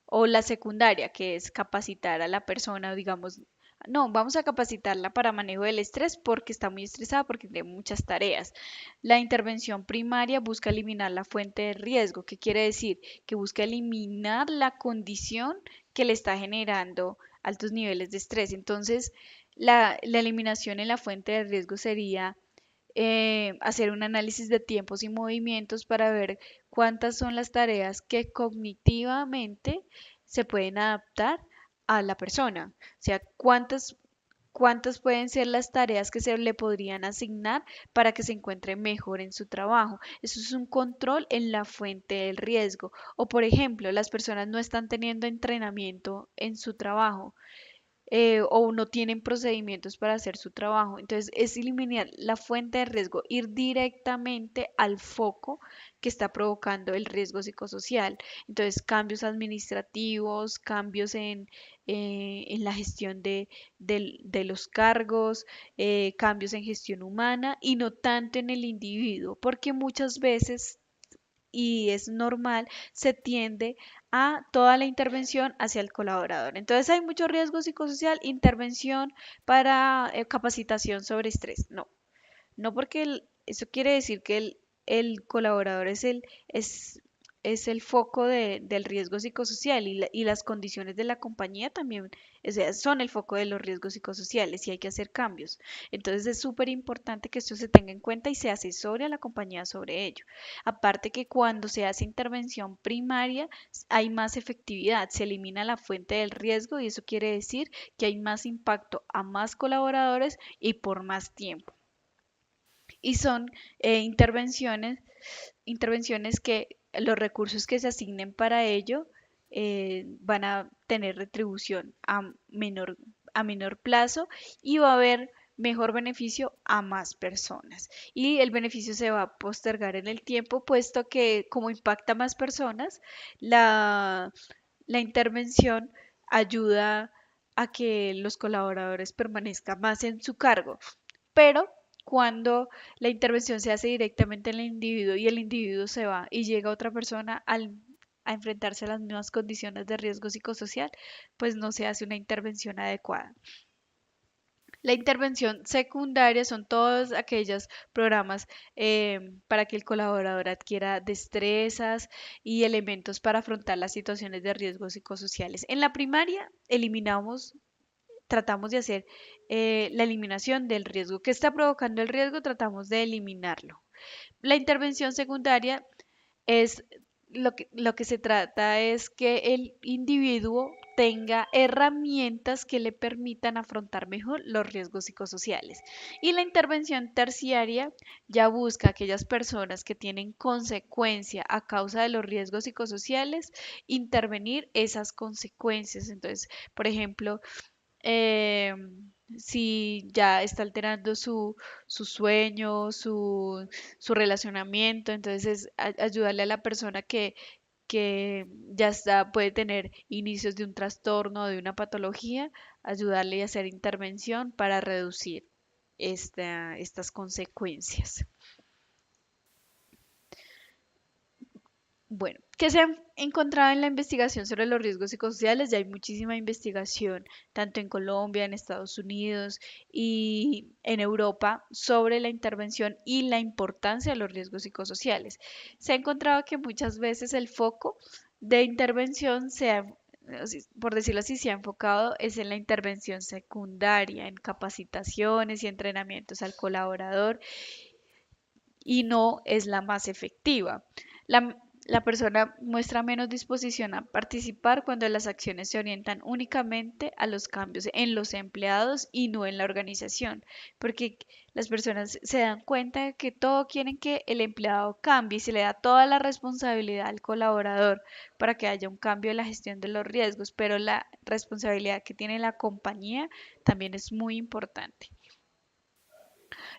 o la secundaria, que es capacitar a la persona, o digamos, no, vamos a capacitarla para manejo del estrés porque está muy estresada, porque tiene muchas tareas. La intervención primaria busca eliminar la fuente de riesgo. ¿Qué quiere decir? Que busca eliminar la condición que le está generando altos niveles de estrés. Entonces, la eliminación en la fuente de riesgo sería hacer un análisis de tiempos y movimientos para ver cuántas son las tareas que cognitivamente se pueden adaptar a la persona. O sea, cuántas pueden ser las tareas que se le podrían asignar para que se encuentre mejor en su trabajo. Eso es un control en la fuente del riesgo. O, por ejemplo, las personas no están teniendo entrenamiento en su trabajo, o no tienen procedimientos para hacer su trabajo. Entonces, es eliminar la fuente de riesgo, ir directamente al foco que está provocando el riesgo psicosocial. Entonces, cambios administrativos, cambios en la gestión de los cargos, cambios en gestión humana y no tanto en el individuo, porque muchas veces y es normal, se tiende a toda la intervención hacia el colaborador. Entonces hay mucho riesgo psicosocial, intervención para capacitación sobre estrés. No, no porque eso quiere decir que el colaborador es, es el foco del riesgo psicosocial y las condiciones de la compañía también, o sea, son el foco de los riesgos psicosociales y hay que hacer cambios. Entonces es súper importante que esto se tenga en cuenta y se asesore a la compañía sobre ello. Aparte que cuando se hace intervención primaria hay más efectividad, se elimina la fuente del riesgo y eso quiere decir que hay más impacto a más colaboradores y por más tiempo y son intervenciones que los recursos que se asignen para ello van a tener retribución a menor plazo y va a haber mejor beneficio a más personas. Y el beneficio se va a postergar en el tiempo, puesto que como impacta a más personas, la, la intervención ayuda a que los colaboradores permanezcan más en su cargo. Pero cuando la intervención se hace directamente en el individuo y el individuo se va y llega otra persona a enfrentarse a las mismas condiciones de riesgo psicosocial, pues no se hace una intervención adecuada. La intervención secundaria son todos aquellos programas para que el colaborador adquiera destrezas y elementos para afrontar las situaciones de riesgo psicosociales. En la primaria tratamos de hacer la eliminación del riesgo. ¿Qué está provocando el riesgo? Tratamos de eliminarlo. La intervención secundaria es lo que se trata es que el individuo tenga herramientas que le permitan afrontar mejor los riesgos psicosociales. Y la intervención terciaria ya busca a aquellas personas que tienen consecuencia a causa de los riesgos psicosociales, intervenir esas consecuencias. Entonces, por ejemplo, eh, si ya está alterando su sueño, su relacionamiento, entonces ayudarle a la persona que ya está, puede tener inicios de un trastorno o de una patología, ayudarle a hacer intervención para reducir estas consecuencias. Bueno, ¿qué se ha encontrado en la investigación sobre los riesgos psicosociales? Ya hay muchísima investigación, tanto en Colombia, en Estados Unidos y en Europa, sobre la intervención y la importancia de los riesgos psicosociales. Se ha encontrado que muchas veces el foco de intervención por decirlo así, se ha enfocado es en la intervención secundaria, en capacitaciones y entrenamientos al colaborador y no es la más efectiva. La persona muestra menos disposición a participar cuando las acciones se orientan únicamente a los cambios en los empleados y no en la organización, porque las personas se dan cuenta de que todo quieren que el empleado cambie y se le da toda la responsabilidad al colaborador para que haya un cambio en la gestión de los riesgos, pero la responsabilidad que tiene la compañía también es muy importante.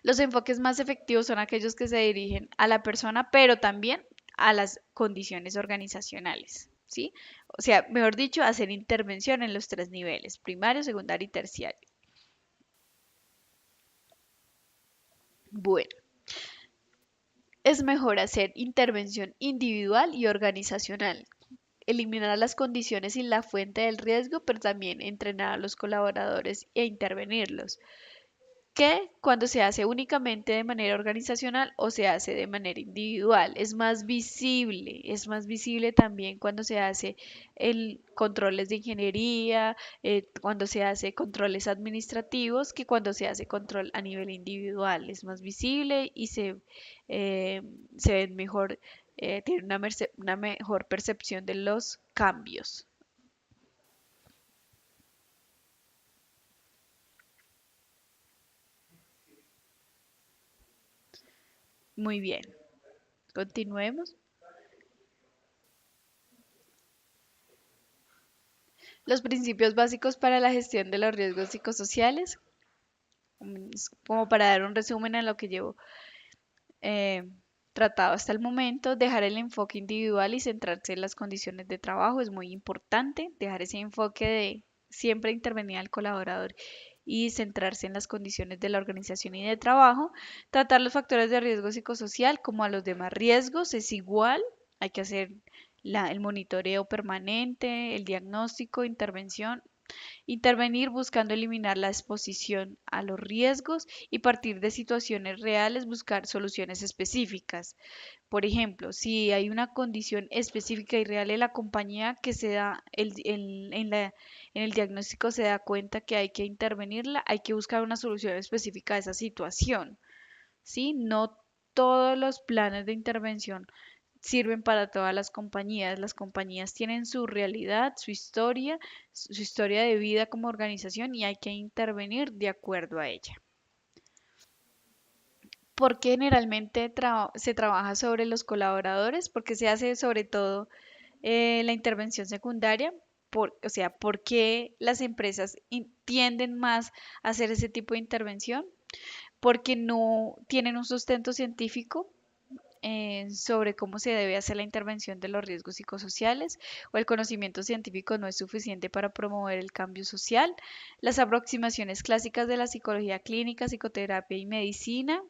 Los enfoques más efectivos son aquellos que se dirigen a la persona, pero también a las condiciones organizacionales, ¿sí? O sea, mejor dicho, hacer intervención en los tres niveles, primario, secundario y terciario. Bueno, es mejor hacer intervención individual y organizacional, eliminar las condiciones y la fuente del riesgo, pero también entrenar a los colaboradores e intervenirlos. Que cuando se hace únicamente de manera organizacional o se hace de manera individual. Es más visible también cuando se hace el controles de ingeniería, cuando se hace controles administrativos, que cuando se hace control a nivel individual. Es más visible y eh, se ven mejor, tiene una mejor percepción de los cambios. Muy bien, continuemos. Los principios básicos para la gestión de los riesgos psicosociales, es como para dar un resumen a lo que llevo eh, tratado hasta el momento, dejar el enfoque individual y centrarse en las condiciones de trabajo es muy importante, dejar ese enfoque de siempre intervenir al colaborador y centrarse en las condiciones de la organización y de trabajo, tratar los factores de riesgo psicosocial como a los demás riesgos es igual, hay que hacer el monitoreo permanente, el diagnóstico, intervención. Intervenir buscando eliminar la exposición a los riesgos y partir de situaciones reales buscar soluciones específicas. Por ejemplo, si hay una condición específica y real en la compañía que se da en el diagnóstico se da cuenta que hay que intervenirla, hay que buscar una solución específica a esa situación, ¿sí? No todos los planes de intervención sirven para todas las compañías. Las compañías tienen su realidad, su historia de vida como organización y hay que intervenir de acuerdo a ella. ¿Por qué generalmente se trabaja sobre los colaboradores? Porque se hace sobre todo la intervención secundaria. O sea, ¿por qué las empresas tienden más a hacer ese tipo de intervención? Porque no tienen un sustento científico sobre cómo se debe hacer la intervención de los riesgos psicosociales o el conocimiento científico no es suficiente para promover el cambio social. Las aproximaciones clásicas de la psicología clínica, psicoterapia y medicina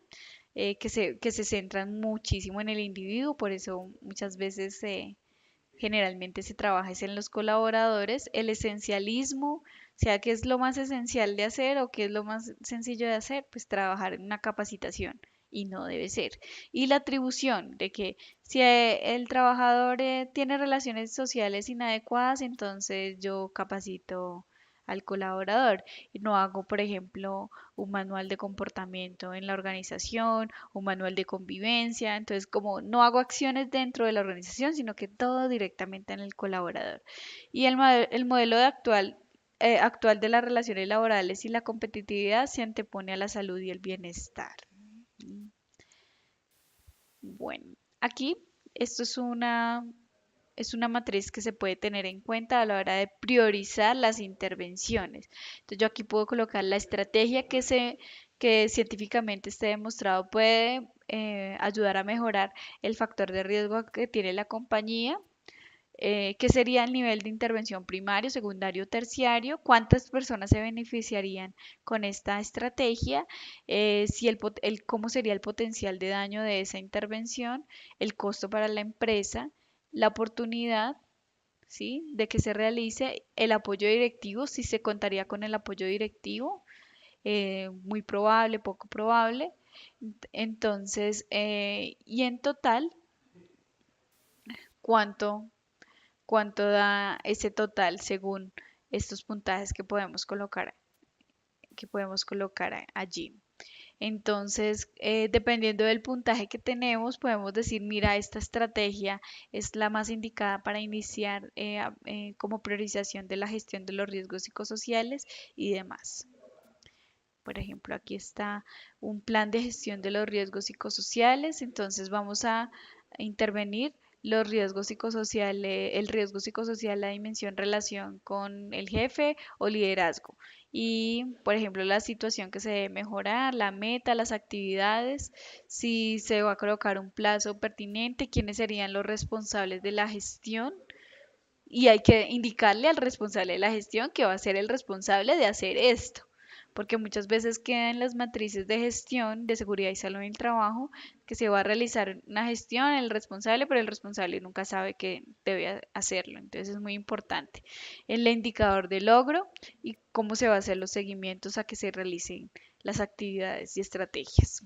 que se centran muchísimo en el individuo, por eso muchas veces generalmente se trabaja es en los colaboradores, el esencialismo, o sea, qué es lo más esencial de hacer o qué es lo más sencillo de hacer, pues trabajar en una capacitación y no debe ser. Y la atribución de que si el trabajador tiene relaciones sociales inadecuadas, entonces yo capacito al colaborador. Y no hago, por ejemplo, un manual de comportamiento en la organización, un manual de convivencia. Entonces, como no hago acciones dentro de la organización, sino que todo directamente en el colaborador. Y el modelo actual de las relaciones laborales y la competitividad se antepone a la salud y el bienestar. Bueno, aquí esto es una matriz que se puede tener en cuenta a la hora de priorizar las intervenciones. Entonces yo aquí puedo colocar la estrategia que científicamente esté demostrado puede ayudar a mejorar el factor de riesgo que tiene la compañía, que sería el nivel de intervención primario, secundario, terciario, cuántas personas se beneficiarían con esta estrategia, si cómo sería el potencial de daño de esa intervención, el costo para la empresa, la oportunidad, ¿sí? De que se realice el apoyo directivo, si se contaría con el apoyo directivo, muy probable, poco probable. Entonces, y en total, ¿cuánto cuánto da ese total según estos puntajes que podemos colocar allí. Entonces, dependiendo del puntaje que tenemos, podemos decir, mira, esta estrategia es la más indicada para iniciar como priorización de la gestión de los riesgos psicosociales y demás. Por ejemplo, aquí está un plan de gestión de los riesgos psicosociales. Entonces vamos a intervenir los riesgos psicosociales, el riesgo psicosocial, la dimensión relación con el jefe o liderazgo. Y, por ejemplo, la situación que se debe mejorar, la meta, las actividades, si se va a colocar un plazo pertinente, quiénes serían los responsables de la gestión. Y hay que indicarle al responsable de la gestión que va a ser el responsable de hacer esto, porque muchas veces quedan las matrices de gestión de seguridad y salud en el trabajo que se va a realizar una gestión el responsable, pero el responsable nunca sabe que debe hacerlo. Entonces es muy importante el indicador de logro y cómo se va a hacer los seguimientos a que se realicen las actividades y estrategias.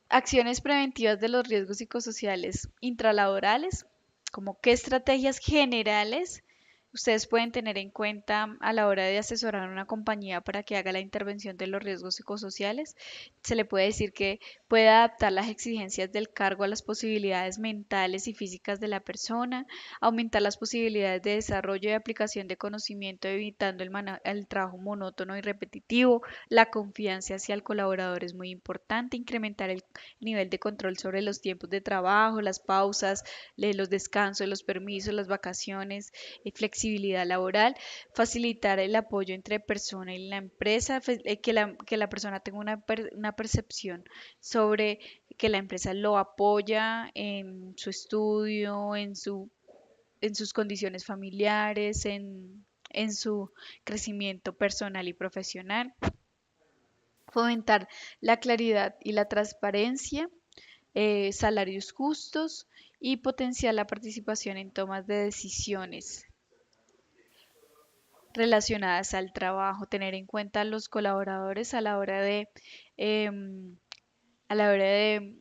Acciones preventivas de los riesgos psicosociales intralaborales, como qué estrategias generales ustedes pueden tener en cuenta a la hora de asesorar a una compañía para que haga la intervención de los riesgos psicosociales. Se le puede decir que puede adaptar las exigencias del cargo a las posibilidades mentales y físicas de la persona, aumentar las posibilidades de desarrollo y aplicación de conocimiento, evitando el trabajo monótono y repetitivo. La confianza hacia el colaborador es muy importante, incrementar el nivel de control sobre los tiempos de trabajo, las pausas, los descansos, los permisos, las vacaciones, flexibilidad laboral, facilitar el apoyo entre persona y la empresa, que la persona tenga una percepción sobre que la empresa lo apoya en su estudio, en sus condiciones familiares, en su crecimiento personal y profesional, fomentar la claridad y la transparencia, salarios justos y potenciar la participación en tomas de decisiones relacionadas al trabajo, tener en cuenta a los colaboradores em, a la hora de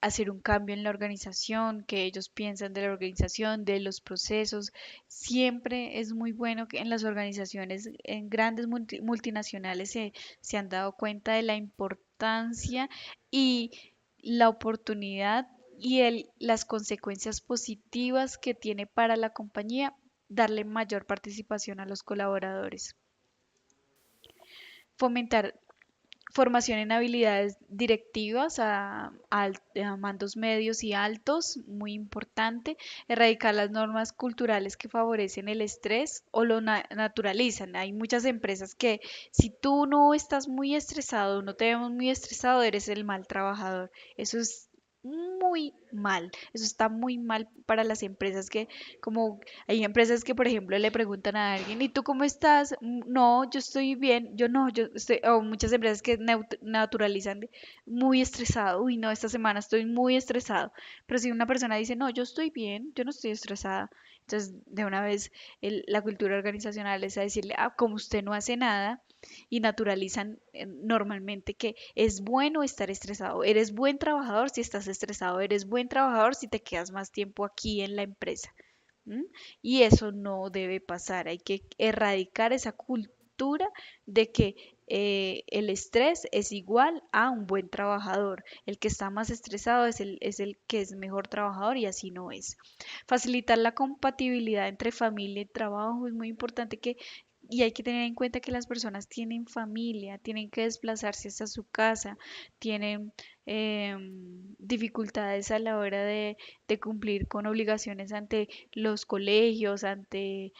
hacer un cambio en la organización, que ellos piensan de la organización, de los procesos. Siempre es muy bueno que en las organizaciones, en grandes multinacionales, se han dado cuenta de la importancia y la oportunidad y las consecuencias positivas que tiene para la compañía darle mayor participación a los colaboradores. Fomentar formación en habilidades directivas a mandos medios y altos, muy importante. Erradicar las normas culturales que favorecen el estrés o lo naturalizan. Hay muchas empresas que si tú no estás muy estresado, no te vemos muy estresado, eres el mal trabajador. Eso es muy mal. Eso está muy mal para las empresas que, como hay empresas que, por ejemplo, le preguntan a alguien, ¿y tú cómo estás? No, yo estoy bien. Yo no, yo estoy, o muchas empresas que naturalizan muy estresado. Uy, no, esta semana estoy muy estresado. Pero si una persona dice, no, yo estoy bien, yo no estoy estresada. Entonces, de una vez, la cultura organizacional es a decirle, ah, como usted no hace nada, y naturalizan normalmente que es bueno estar estresado. Eres buen trabajador si estás estresado, eres buen trabajador si te quedas más tiempo aquí en la empresa. ¿M? Y eso no debe pasar. Hay que erradicar esa cultura de que el estrés es igual a un buen trabajador. El que está más estresado es el que es mejor trabajador y así no es. Facilitar la compatibilidad entre familia y trabajo es muy importante y hay que tener en cuenta que las personas tienen familia, tienen que desplazarse hasta su casa, tienen dificultades a la hora de cumplir con obligaciones ante los colegios, ante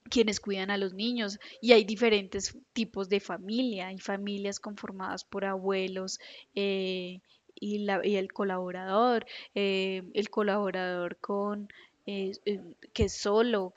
quienes cuidan a los niños. Y hay diferentes tipos de familia. Hay familias conformadas por abuelos y el colaborador que es solo,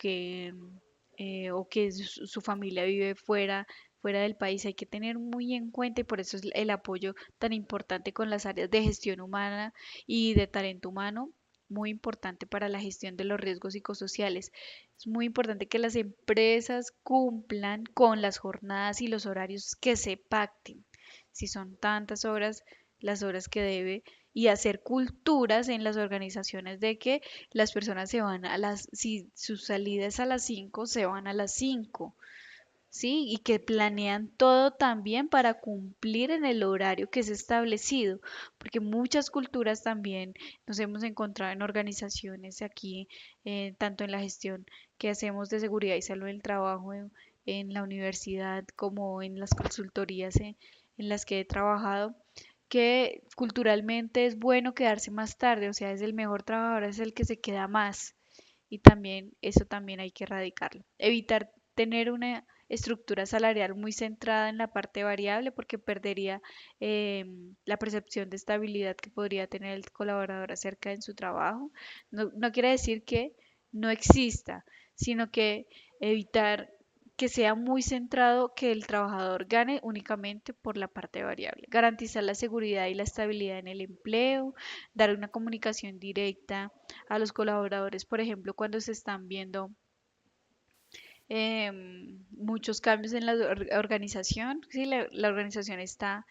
o que su familia vive fuera del país. Hay que tener muy en cuenta y por eso es el apoyo tan importante con las áreas de gestión humana y de talento humano, muy importante para la gestión de los riesgos psicosociales. Es muy importante que las empresas cumplan con las jornadas y los horarios que se pacten. Si son tantas horas, las horas que debe, y hacer culturas en las organizaciones de que las personas se van si su salida es a las 5 se van a las 5. ¿Sí? Y que planean todo también para cumplir en el horario que es establecido, porque muchas culturas también nos hemos encontrado en organizaciones aquí, tanto en la gestión que hacemos de seguridad y salud del trabajo en la universidad como en las consultorías en las que he trabajado, que culturalmente es bueno quedarse más tarde, o sea, es el mejor trabajador, es el que se queda más y también eso también hay que erradicarlo. Evitar tener una estructura salarial muy centrada en la parte variable porque perdería la percepción de estabilidad que podría tener el colaborador acerca de su trabajo. No quiere decir que no exista, sino que evitar que sea muy centrado que el trabajador gane únicamente por la parte variable. Garantizar la seguridad y la estabilidad en el empleo, dar una comunicación directa a los colaboradores, por ejemplo, cuando se están viendo muchos cambios en la organización, si la organización está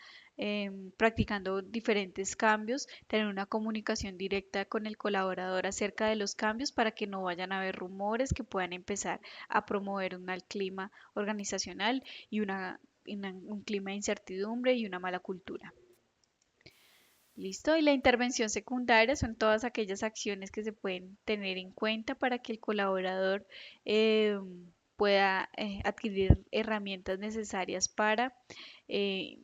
practicando diferentes cambios, tener una comunicación directa con el colaborador acerca de los cambios para que no vayan a haber rumores que puedan empezar a promover un mal clima organizacional y un clima de incertidumbre y una mala cultura. ¿Listo? Y la intervención secundaria son todas aquellas acciones que se pueden tener en cuenta para que el colaborador eh, pueda adquirir herramientas necesarias eh,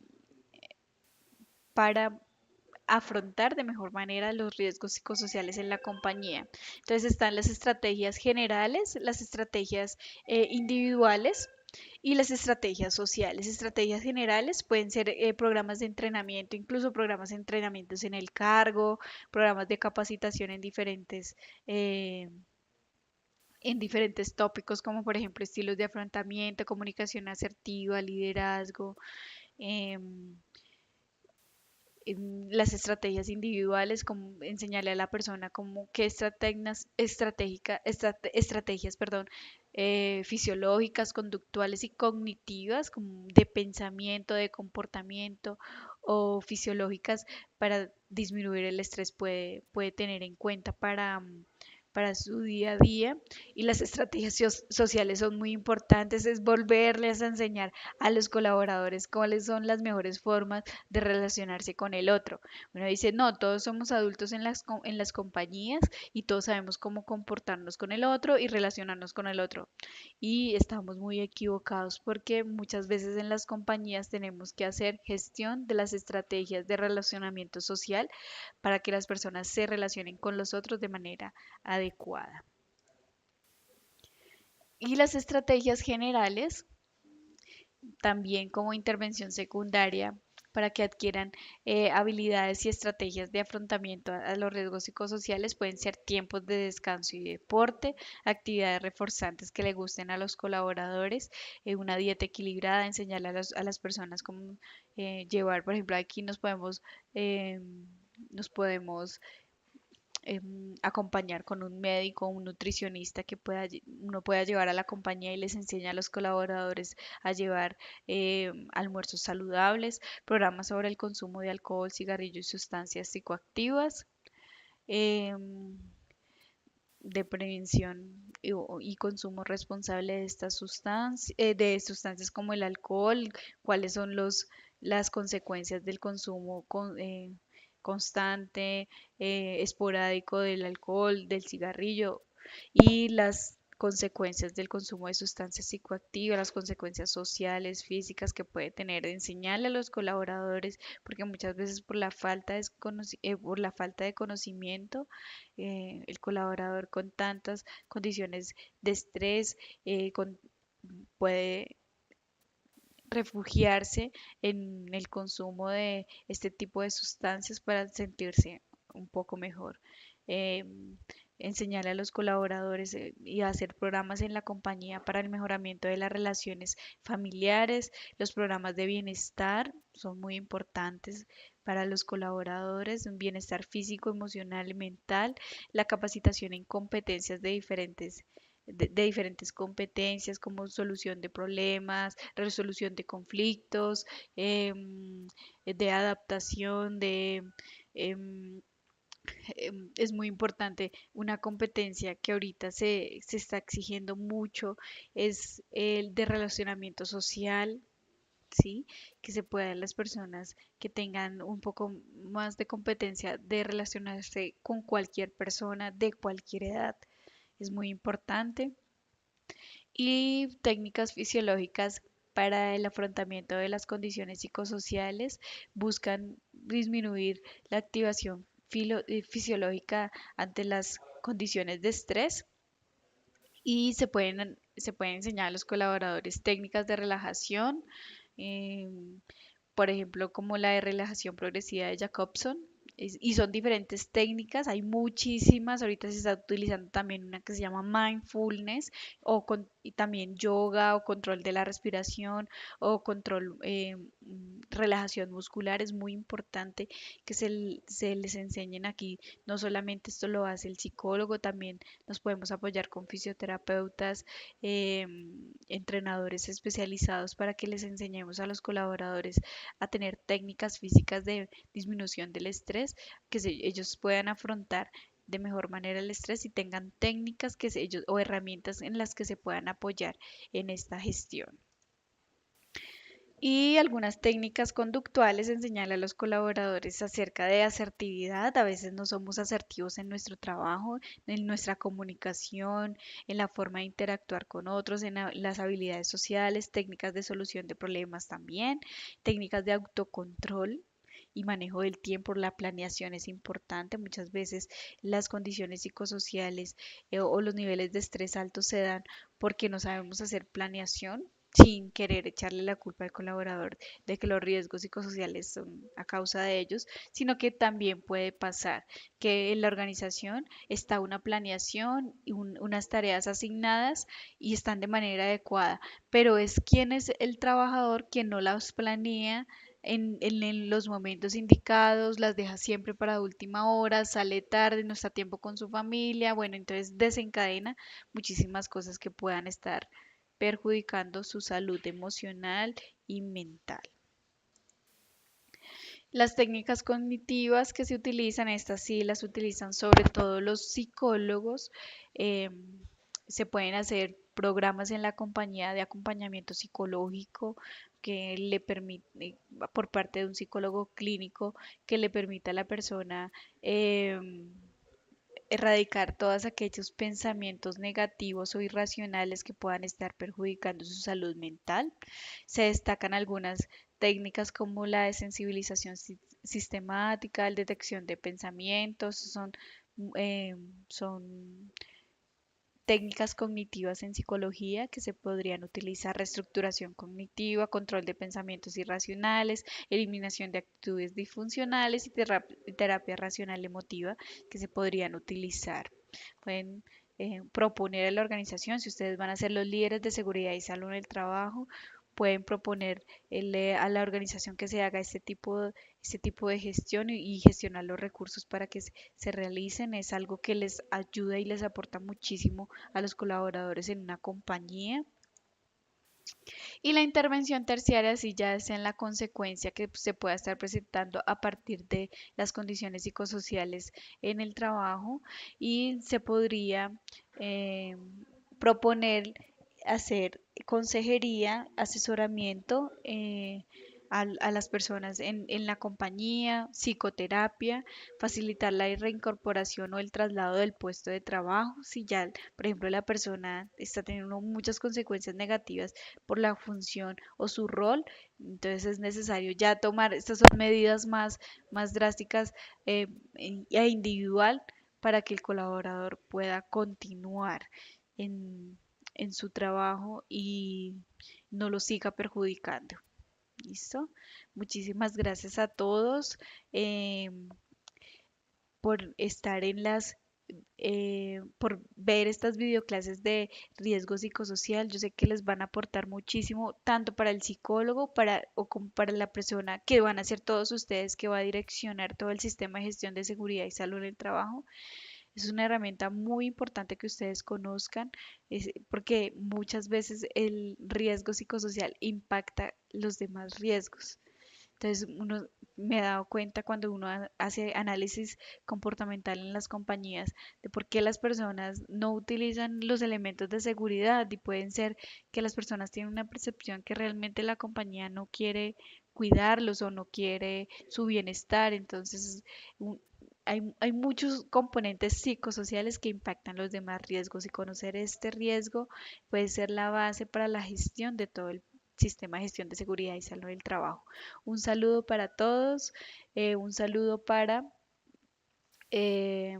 para afrontar de mejor manera los riesgos psicosociales en la compañía. Entonces están las estrategias generales, las estrategias individuales y las estrategias sociales. Estrategias generales pueden ser programas de entrenamiento, incluso programas de entrenamientos en el cargo, programas de capacitación en diferentes tópicos, como por ejemplo estilos de afrontamiento, comunicación asertiva, liderazgo, em, las estrategias individuales, como enseñarle a la persona como qué estrategias, perdón, fisiológicas, conductuales y cognitivas, como de pensamiento, de comportamiento o fisiológicas para disminuir el estrés puede tener en cuenta para su día a día. Y las estrategias sociales son muy importantes, es volverles a enseñar a los colaboradores cuáles son las mejores formas de relacionarse con el otro. Uno dice, no, todos somos adultos en en las compañías y todos sabemos cómo comportarnos con el otro y relacionarnos con el otro. Y estamos muy equivocados porque muchas veces en las compañías tenemos que hacer gestión de las estrategias de relacionamiento social para que las personas se relacionen con los otros de manera adecuada. Y las estrategias generales, también como intervención secundaria, para que adquieran habilidades y estrategias de afrontamiento a los riesgos psicosociales, pueden ser tiempos de descanso y deporte, actividades reforzantes que le gusten a los colaboradores, una dieta equilibrada, enseñarle a las personas cómo llevar, por ejemplo, aquí eh, nos podemos acompañar con un médico, un nutricionista que uno pueda llevar a la compañía y les enseña a los colaboradores a llevar almuerzos saludables, programas sobre el consumo de alcohol, cigarrillos y sustancias psicoactivas, em, de prevención y consumo responsable de estas de sustancias como el alcohol, cuáles son las consecuencias del consumo constante, esporádico del alcohol, del cigarrillo y las consecuencias del consumo de sustancias psicoactivas, las consecuencias sociales, físicas que puede tener, enseñarle a los colaboradores, porque muchas veces por la falta de conocimiento, el colaborador con tantas condiciones de estrés puede refugiarse en el consumo de este tipo de sustancias para sentirse un poco mejor. Eh, Enseñarle a los colaboradores y hacer programas en la compañía para el mejoramiento de las relaciones familiares. Los programas de bienestar son muy importantes para los colaboradores, un bienestar físico, emocional y mental, la capacitación en competencias de diferentes competencias como solución de problemas, resolución de conflictos, de adaptación, em, es muy importante. Una competencia que ahorita se está exigiendo mucho es el de relacionamiento social. ¿Sí? Que se puedan las personas que tengan un poco más de competencia de relacionarse con cualquier persona de cualquier edad. Es muy importante y técnicas fisiológicas para el afrontamiento de las condiciones psicosociales buscan disminuir la activación fisiológica ante las condiciones de estrés y se pueden enseñar a los colaboradores técnicas de relajación, em, por ejemplo, como la de relajación progresiva de Jacobson. Y son diferentes técnicas, hay muchísimas. Ahorita se está utilizando también una que se llama mindfulness y también yoga o control de la respiración o control, relajación muscular. Es muy importante que se les enseñen aquí. No solamente esto lo hace el psicólogo, también nos podemos apoyar con fisioterapeutas, entrenadores especializados para que les enseñemos a los colaboradores a tener técnicas físicas de disminución del estrés, ellos puedan afrontar de mejor manera el estrés y tengan técnicas ellos o herramientas en las que se puedan apoyar en esta gestión. Y algunas técnicas conductuales, enseñarle a los colaboradores acerca de asertividad. A veces no somos asertivos en nuestro trabajo, en nuestra comunicación, en la forma de interactuar con otros, en las habilidades sociales, técnicas de solución de problemas también, técnicas de autocontrol y manejo del tiempo. La planeación es importante. Muchas veces las condiciones psicosociales o los niveles de estrés altos se dan porque no sabemos hacer planeación, sin querer echarle la culpa al colaborador de que los riesgos psicosociales son a causa de ellos, sino que también puede pasar que en la organización está una planeación y unas tareas asignadas y están de manera adecuada, pero es quien es el trabajador quien no las planea en los momentos indicados, las deja siempre para última hora, sale tarde, no está a tiempo con su familia, bueno, entonces desencadena muchísimas cosas que puedan estar perjudicando su salud emocional y mental. Las técnicas cognitivas que se utilizan, estas sí las utilizan sobre todo los psicólogos. Se pueden hacer programas en la compañía de acompañamiento psicológico que le permite, por parte de un psicólogo clínico, que le permita a la persona erradicar todos aquellos pensamientos negativos o irracionales que puedan estar perjudicando su salud mental. Se destacan algunas técnicas como la desensibilización sistemática, la detección de pensamientos, eh, son técnicas cognitivas en psicología que se podrían utilizar: reestructuración cognitiva, control de pensamientos irracionales, eliminación de actitudes disfuncionales y terapia racional emotiva que se podrían utilizar. Pueden proponer a la organización, si ustedes van a ser los líderes de seguridad y salud en el trabajo, pueden proponer a la organización que se haga este tipo de gestión y gestionar los recursos para que se realicen. Es algo que les ayuda y les aporta muchísimo a los colaboradores en una compañía. Y la intervención terciaria sí ya es en la consecuencia que se pueda estar presentando a partir de las condiciones psicosociales en el trabajo, y se podría eh, proponer hacer consejería, asesoramiento a las personas en la compañía, psicoterapia, facilitar la reincorporación o el traslado del puesto de trabajo. Si ya, por ejemplo, la persona está teniendo muchas consecuencias negativas por la función o su rol, entonces es necesario ya tomar estas son medidas más drásticas e individual para que el colaborador pueda continuar en, en su trabajo y no lo siga perjudicando. ¿Listo? Muchísimas gracias a todos por estar por ver estas videoclases de riesgo psicosocial. Yo sé que les van a aportar muchísimo, tanto para el psicólogo, o como para la persona que van a ser todos ustedes, que va a direccionar todo el sistema de gestión de seguridad y salud en el trabajo. Es una herramienta muy importante que ustedes conozcan, porque muchas veces el riesgo psicosocial impacta los demás riesgos. Entonces, me he dado cuenta cuando uno hace análisis comportamental en las compañías de por qué las personas no utilizan los elementos de seguridad, y pueden ser que las personas tienen una percepción que realmente la compañía no quiere cuidarlos o no quiere su bienestar. Entonces, un- hay muchos componentes psicosociales que impactan los demás riesgos, y conocer este riesgo puede ser la base para la gestión de todo el sistema de gestión de seguridad y salud del trabajo. Un saludo para todos, un saludo eh,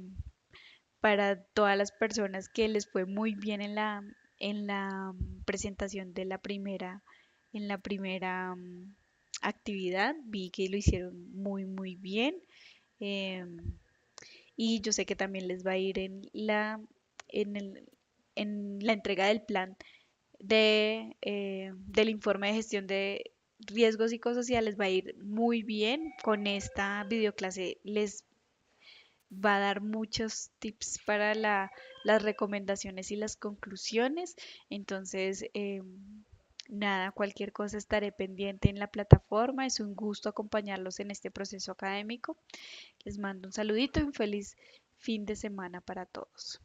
para todas las personas que les fue muy bien en la presentación de en la primera actividad. Vi que lo hicieron muy bien. em, y yo sé que también les va a ir en en la entrega del plan del informe de gestión de riesgos psicosociales. Va a ir muy bien con esta videoclase. Les va a dar muchos tips para las recomendaciones y las conclusiones. Entonces, nada, cualquier cosa estaré pendiente en la plataforma. Es un gusto acompañarlos en este proceso académico. Les mando un saludito y un feliz fin de semana para todos.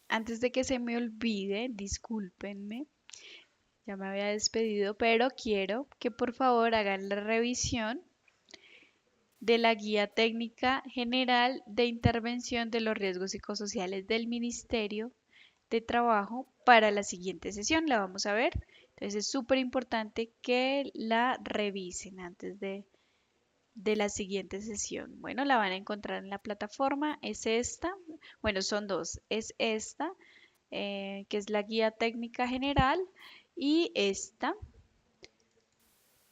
Antes de que se me olvide, discúlpenme, ya me había despedido, pero quiero que por favor hagan la revisión de la Guía Técnica General de Intervención de los Riesgos Psicosociales del Ministerio de Trabajo para la siguiente sesión. La vamos a ver. Entonces es súper importante que la revisen antes de la siguiente sesión. Bueno, la van a encontrar en la plataforma, es esta, bueno, son dos, es esta, que es la guía técnica general, y esta,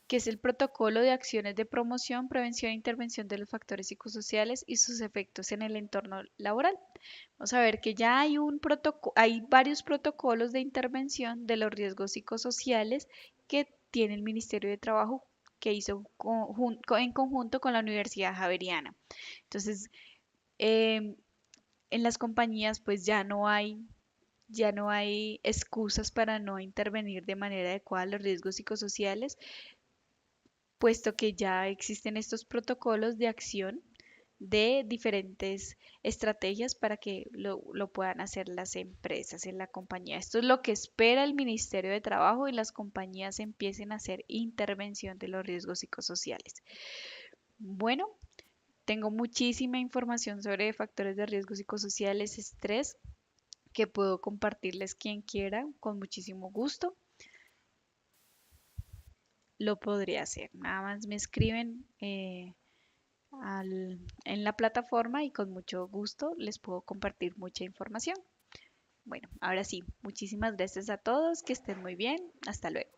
que es el protocolo de acciones de promoción, prevención e intervención de los factores psicosociales y sus efectos en el entorno laboral. Vamos a ver que ya hay hay varios protocolos de intervención de los riesgos psicosociales que tiene el Ministerio de Trabajo, que hizo en conjunto con la Universidad Javeriana. Entonces, em, en las compañías pues ya no hay excusas para no intervenir de manera adecuada los riesgos psicosociales, puesto que ya existen estos protocolos de acción de diferentes estrategias para que lo puedan hacer las empresas en la compañía. Esto es lo que espera el Ministerio de Trabajo y las compañías empiecen a hacer intervención de los riesgos psicosociales. Bueno, tengo muchísima información sobre factores de riesgo psicosociales, estrés, que puedo compartirles quien quiera con muchísimo gusto. Lo podría hacer. Nada más me escriben en la plataforma y con mucho gusto les puedo compartir mucha información. Bueno, ahora sí, muchísimas gracias a todos, que estén muy bien, hasta luego.